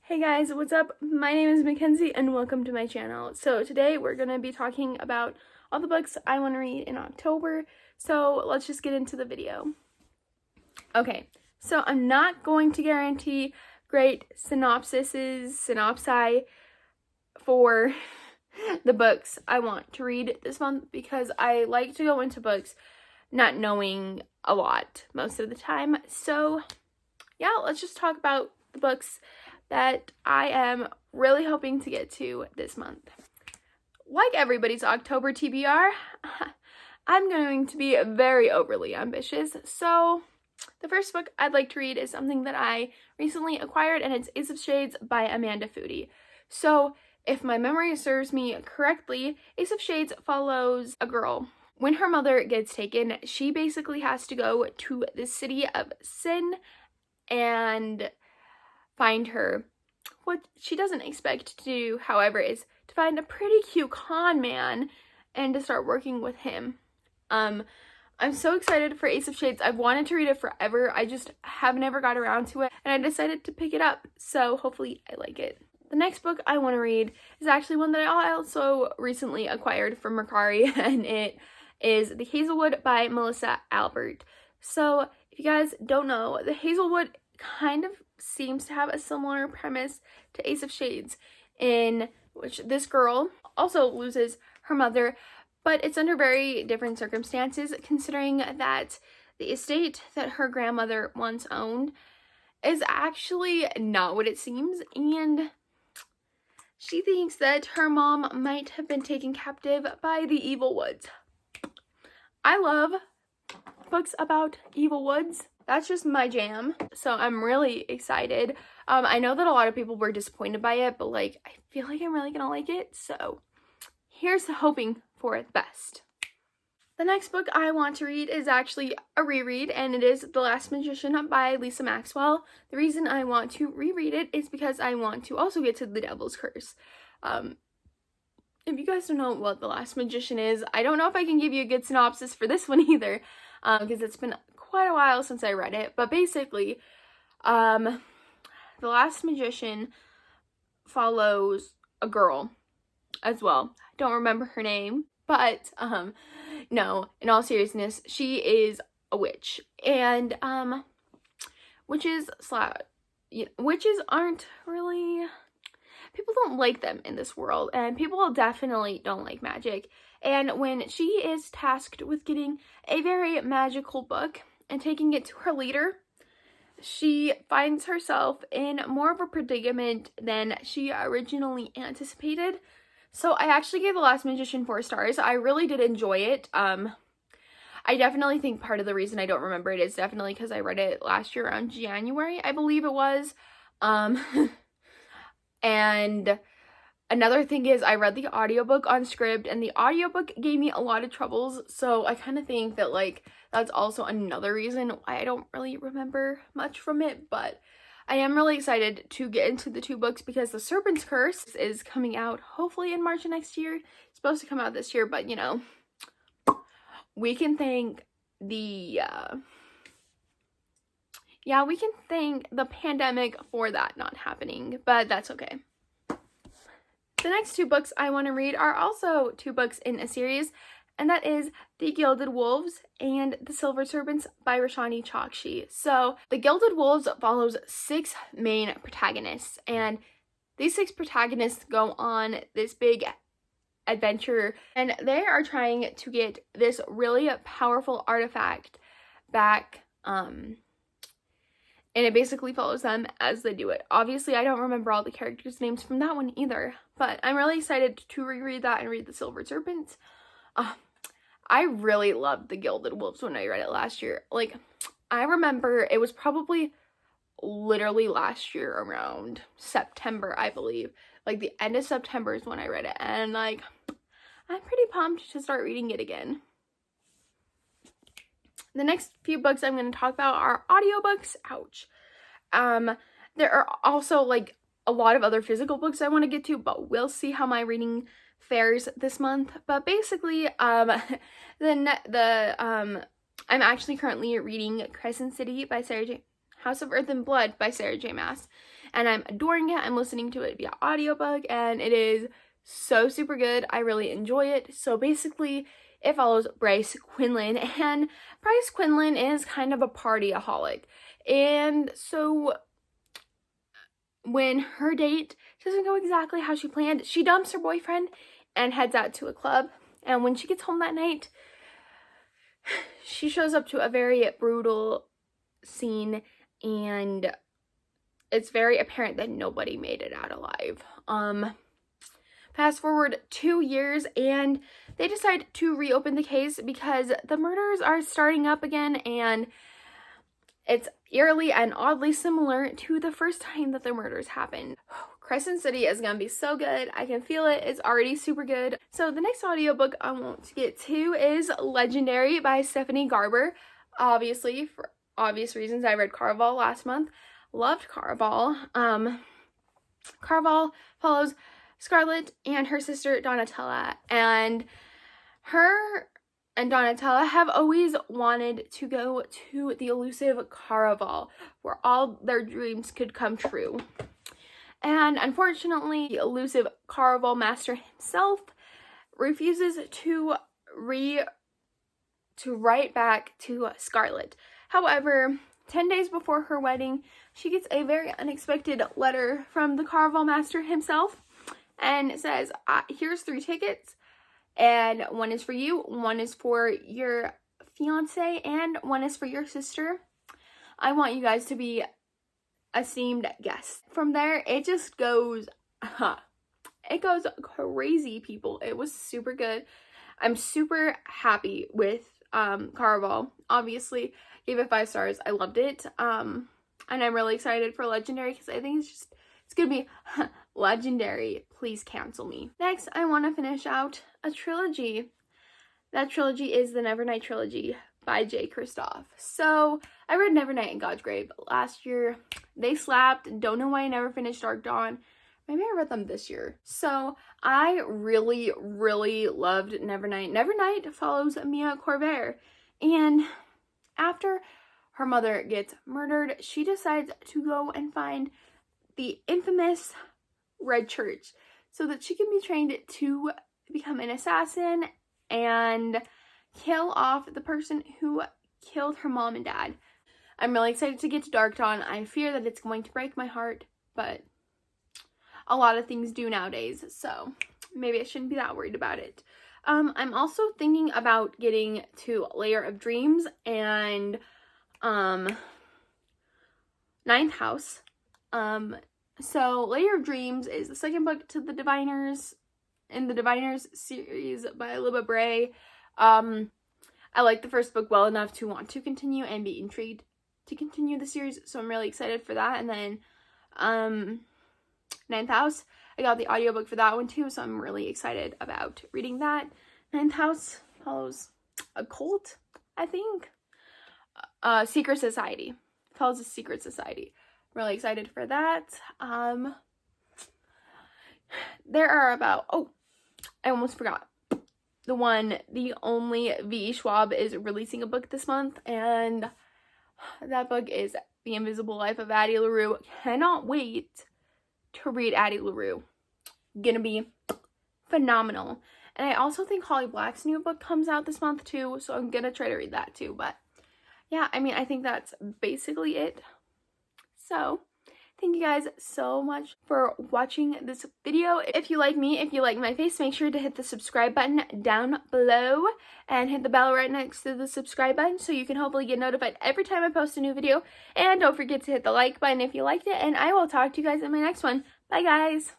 Hey guys, what's up? My name is Makenzie and welcome to my channel. So today we're going to be talking about all the books I want to read in October. So let's just get into the video. Okay, so I'm not going to guarantee great synopsi for the books I want to read this month because I like to go into books not knowing a lot most of the time. So yeah, let's just talk about the books that I am really hoping to get to this month. Like everybody's October TBR, I'm going to be very overly ambitious. So the first book I'd like to read is something that I recently acquired, and it's Ace of Shades by Amanda Foody. So if my memory serves me correctly, Ace of Shades follows a girl. When her mother gets taken, she basically has to go to the city of Sin and find her. What she doesn't expect to do, however, is to find a pretty cute con man and to start working with him. I'm so excited for Ace of Shades. I've wanted to read it forever. I just have never got around to it, and I decided to pick it up, so hopefully I like it. The next book I want to read is actually one that I also recently acquired from Mercari, and it is The Hazelwood by Melissa Albert. So if you guys don't know, The Hazelwood kind of seems to have a similar premise to Ace of Shades, in which this girl also loses her mother, but it's under very different circumstances, considering that the estate that her grandmother once owned is actually not what it seems, and she thinks that her mom might have been taken captive by the evil woods. I love books about evil woods. That's just my jam, so I'm really excited. I know that a lot of people were disappointed by it, but I feel like I'm really gonna like it, so here's hoping for the best. The next book I want to read is actually a reread, and it is The Last Magician by Lisa Maxwell. The reason I want to reread it is because I want to also get to The Devil's Curse. If you guys don't know what The Last Magician is, I don't know if I can give you a good synopsis for this one either, because it's been quite a while since I read it. But basically, The Last Magician follows a girl as well. I don't remember her name, but no, in all seriousness, she is a witch, and witches aren't really, people don't like them in this world, and people definitely don't like magic. And when she is tasked with getting a very magical book and taking it to her leader, she finds herself in more of a predicament than she originally anticipated. So I actually gave The Last Magician 4 stars. I really did enjoy it. I definitely think part of the reason I don't remember it is definitely because I read it last year around January, I believe it was. And another thing is I read the audiobook on Scribd, and the audiobook gave me a lot of troubles, so I kind of think that that's also another reason why I don't really remember much from it. But I am really excited to get into the 2 books because The Serpent's Curse is coming out hopefully in March of next year. It's supposed to come out this year, but you know, we can thank the we can thank the pandemic for that not happening, but that's okay. The next 2 books I want to read are also 2 books in a series, and that is The Gilded Wolves and The Silver Serpents by Roshani Chokshi. So The Gilded Wolves follows 6 main protagonists, and these 6 protagonists go on this big adventure, and they are trying to get this really powerful artifact back, and it basically follows them as they do it. Obviously, I don't remember all the characters' names from that one either, but I'm really excited to reread that and read The Silver Serpents. I really loved The Gilded Wolves when I read it last year. I remember it was probably literally last year around September, I believe. The end of September is when I read it, and I'm pretty pumped to start reading it again. The next few books I'm going to talk about are audiobooks. Ouch. There are also a lot of other physical books I want to get to, but we'll see how my reading fares this month. But basically, I'm actually currently reading Crescent City by Sarah J. House of Earth and Blood by Sarah J. Maas, and I'm adoring it. I'm listening to it via audiobook, and it is so super good. I really enjoy it. So basically, it follows Bryce Quinlan, and Bryce Quinlan is kind of a partyaholic. And so when her date doesn't go exactly how she planned, she dumps her boyfriend and heads out to a club. And when she gets home that night, she shows up to a very brutal scene, and it's very apparent that nobody made it out alive. Fast forward 2 years, and they decide to reopen the case because the murders are starting up again, and it's eerily and oddly similar to the first time that the murders happened. Crescent City is gonna be so good. I can feel it. It's already super good. So the next audiobook I want to get to is Legendary by Stephanie Garber. Obviously, for obvious reasons, I read Caraval last month. Loved Caraval. Caraval follows Scarlett and her sister Donatella, and her and Donatella have always wanted to go to the elusive Caraval, where all their dreams could come true. And unfortunately, the elusive Caraval master himself refuses to write back to Scarlett. However, 10 days before her wedding, she gets a very unexpected letter from the Caraval master himself, and it says, here's 3 tickets, and one is for you, one is for your fiance, and one is for your sister. I want you guys to be esteemed guests. From there, it just goes, it goes crazy, people. It was super good. I'm super happy with Caraval. Obviously, gave it 5 stars. I loved it. And I'm really excited for Legendary because I think it's gonna be legendary. Please cancel me. Next, I want to finish out a trilogy. That trilogy is the Nevernight trilogy by J. Kristoff. So I read Nevernight and God's Grave last year. They slapped. Don't know why I never finished Dark Dawn. Maybe I read them this year. So I really, really loved Nevernight. Nevernight follows Mia Corvair, and after her mother gets murdered, she decides to go and find the infamous Red Church so that she can be trained to become an assassin and kill off the person who killed her mom and dad. I'm really excited to get to Dark Dawn. I fear that it's going to break my heart, but a lot of things do nowadays, so maybe I shouldn't be that worried about it. I'm also thinking about getting to Layer of Dreams and Ninth House. So Layer of Dreams is the second book to the Diviners in the Diviners series by Libba Bray. I like the first book well enough to want to continue and be intrigued to continue the series, so I'm really excited for that. And then Ninth House, I got the audiobook for that one too, so I'm really excited about reading that. Ninth House follows a cult, I think. Secret Society. Follows a secret society. I'm really excited for that. There are about, I almost forgot. The only V. Schwab is releasing a book this month, and that book is The Invisible Life of Addie LaRue. Cannot wait to read Addie LaRue. Gonna be phenomenal. And I also think Holly Black's new book comes out this month too, so I'm gonna try to read that too. But yeah, I mean, I think that's basically it. So thank you guys so much for watching this video. If you like me, if you like my face, make sure to hit the subscribe button down below and hit the bell right next to the subscribe button so you can hopefully get notified every time I post a new video. And don't forget to hit the like button if you liked it, and I will talk to you guys in my next one. Bye guys!